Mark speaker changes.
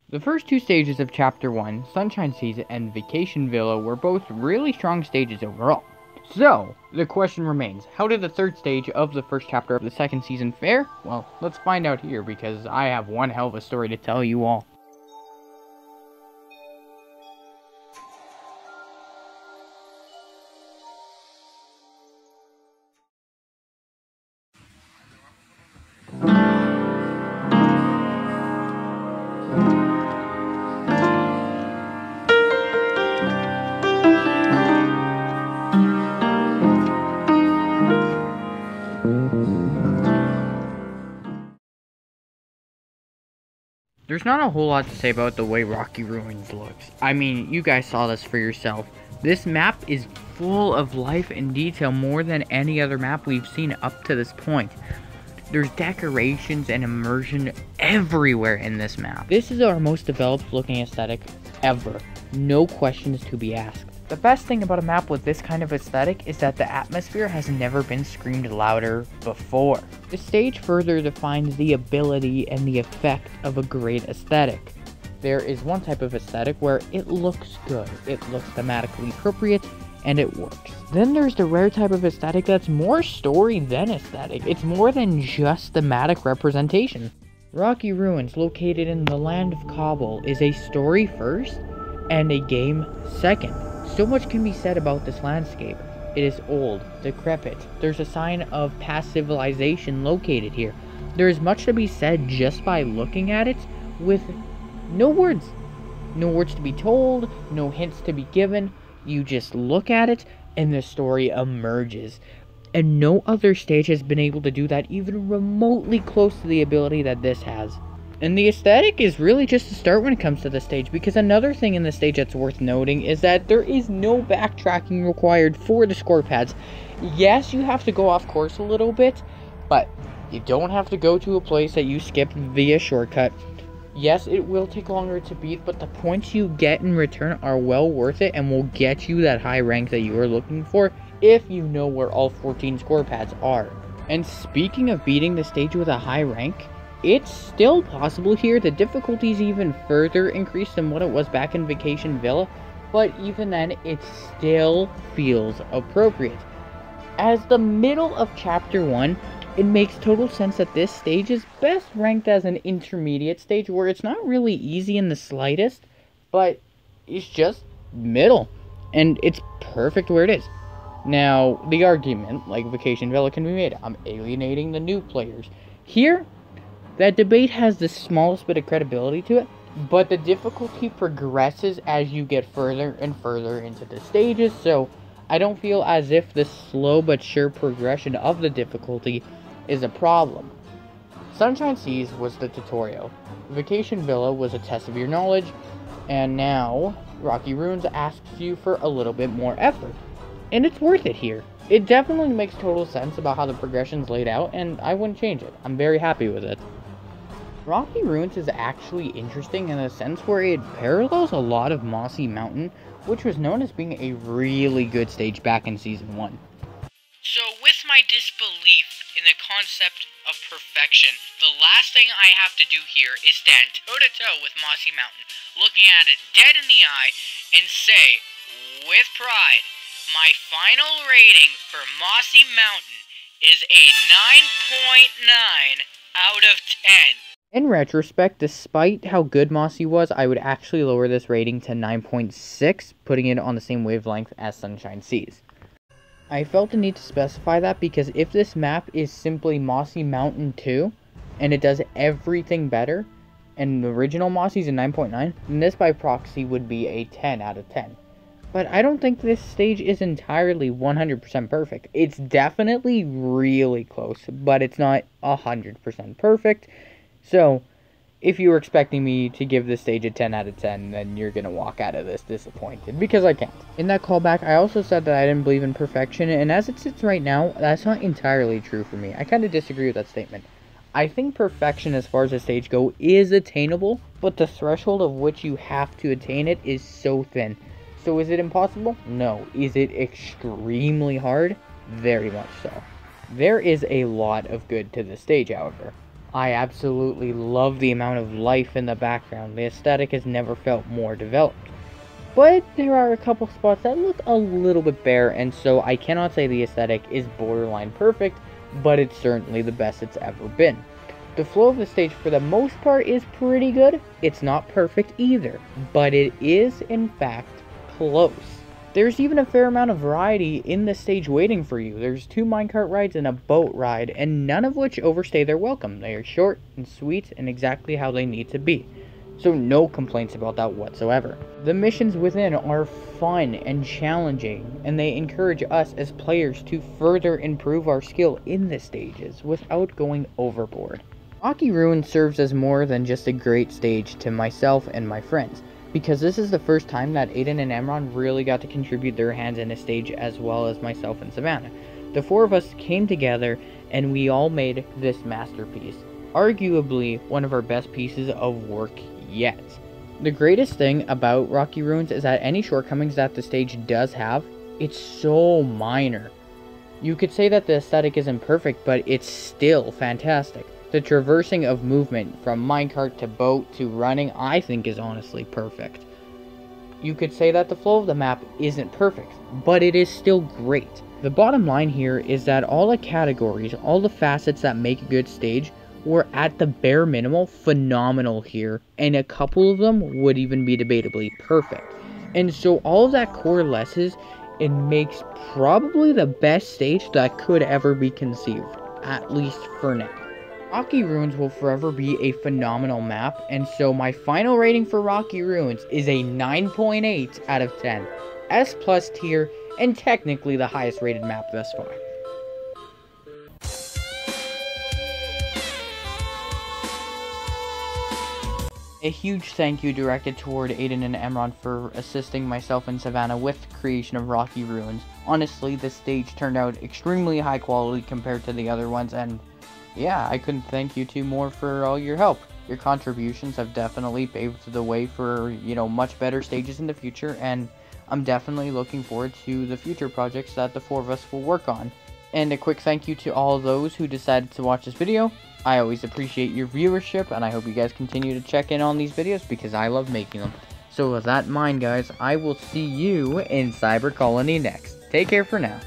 Speaker 1: The first two stages of Chapter 1, Sunshine Season and Vacation Villa, were both really strong stages overall. So, the question remains, how did the third stage of the first chapter of the second season fare? Well, let's find out here, because I have one hell of a story to tell you all. There's not a whole lot to say about the way Rocky Ruins looks. I mean, you guys saw this for yourself. This map is full of life and detail more than any other map we've seen up to this point. There's decorations and immersion everywhere in this map. This is our most developed looking aesthetic ever. No questions to be asked. The best thing about a map with this kind of aesthetic is that the atmosphere has never been screamed louder before. The stage further defines the ability and the effect of a great aesthetic. There is one type of aesthetic where it looks good, it looks thematically appropriate, and it works. Then there's the rare type of aesthetic that's more story than aesthetic. It's more than just thematic representation. Rocky Ruins, located in the land of Kabul, is a story first and a game second. So much can be said about this landscape. It is old, decrepit. There's a sign of past civilization located here. There is much to be said just by looking at it with no words. No words to be told, no hints to be given. You just look at it and the story emerges. And no other stage has been able to do that even remotely close to the ability that this has. And the aesthetic is really just a start when it comes to the stage, because another thing in the stage that's worth noting is that there is no backtracking required for the score pads. Yes, you have to go off course a little bit, but you don't have to go to a place that you skipped via shortcut. Yes, it will take longer to beat, but the points you get in return are well worth it and will get you that high rank that you are looking for if you know where all 14 score pads are. And speaking of beating the stage with a high rank, it's still possible here. The difficulty is even further increased than what it was back in Vacation Villa, but even then, it still feels appropriate. As the middle of Chapter 1, it makes total sense that this stage is best ranked as an intermediate stage where it's not really easy in the slightest, but it's just middle, and it's perfect where it is. Now, the argument, like Vacation Villa, can be made. I'm alienating the new players. Here, that debate has the smallest bit of credibility to it, but the difficulty progresses as you get further and further into the stages, so I don't feel as if the slow but sure progression of the difficulty is a problem. Sunshine Seas was the tutorial, Vacation Villa was a test of your knowledge, and now Rocky Ruins asks you for a little bit more effort. And it's worth it here. It definitely makes total sense about how the progression's laid out, and I wouldn't change it. I'm very happy with it. Rocky Ruins is actually interesting in a sense where it parallels a lot of Mossy Mountain, which was known as being a really good stage back in Season 1.
Speaker 2: So with my disbelief in the concept of perfection, the last thing I have to do here is stand toe-to-toe with Mossy Mountain, looking at it dead in the eye, and say, with pride, my final rating for Mossy Mountain is a 9.9 out of 10.
Speaker 1: In retrospect, despite how good Mossy was, I would actually lower this rating to 9.6, putting it on the same wavelength as Sunshine Seas. I felt the need to specify that because if this map is simply Mossy Mountain 2, and it does everything better, and the original Mossy's a 9.9, then this by proxy would be a 10 out of 10. But I don't think this stage is entirely 100% perfect. It's definitely really close, but it's not 100% perfect. So, if you were expecting me to give this stage a 10 out of 10, then you're going to walk out of this disappointed, because I can't. In that callback, I also said that I didn't believe in perfection, and as it sits right now, that's not entirely true for me. I kind of disagree with that statement. I think perfection as far as the stage go is attainable, but the threshold of which you have to attain it is so thin. So is it impossible? No. Is it extremely hard? Very much so. There is a lot of good to this stage, however. I absolutely love the amount of life in the background. The aesthetic has never felt more developed. But there are a couple spots that look a little bit bare, and so I cannot say the aesthetic is borderline perfect, but it's certainly the best it's ever been. The flow of the stage for the most part is pretty good. It's not perfect either, but it is in fact close. There's even a fair amount of variety in the stage waiting for you. There's 2 minecart rides and a boat ride, and none of which overstay their welcome. They are short and sweet and exactly how they need to be. So no complaints about that whatsoever. The missions within are fun and challenging, and they encourage us as players to further improve our skill in the stages without going overboard. Rocky Ruins serves as more than just a great stage to myself and my friends, because this is the first time that Aiden and Emron really got to contribute their hands in a stage as well as myself and Savannah. The 4 of us came together and we all made this masterpiece, arguably one of our best pieces of work yet. The greatest thing about Rocky Ruins is that any shortcomings that the stage does have, it's so minor. You could say that the aesthetic isn't perfect, but it's still fantastic. The traversing of movement from minecart to boat to running, I think is honestly perfect. You could say that the flow of the map isn't perfect, but it is still great. The bottom line here is that all the categories, all the facets that make a good stage were at the bare minimal phenomenal here, and a couple of them would even be debatably perfect. And so all of that coalesces and makes probably the best stage that could ever be conceived, at least for now. Rocky Ruins will forever be a phenomenal map, and so my final rating for Rocky Ruins is a 9.8 out of 10. S+ tier, and technically the highest rated map thus far. A huge thank you directed toward Aiden and Emron for assisting myself and Savannah with the creation of Rocky Ruins. Honestly, this stage turned out extremely high quality compared to the other ones, and yeah, I couldn't thank you two more for all your help. Your contributions have definitely paved the way for, much better stages in the future, and I'm definitely looking forward to the future projects that the 4 of us will work on. And a quick thank you to all those who decided to watch this video. I always appreciate your viewership, and I hope you guys continue to check in on these videos because I love making them. So with that in mind, guys, I will see you in Cyber Colony next. Take care for now.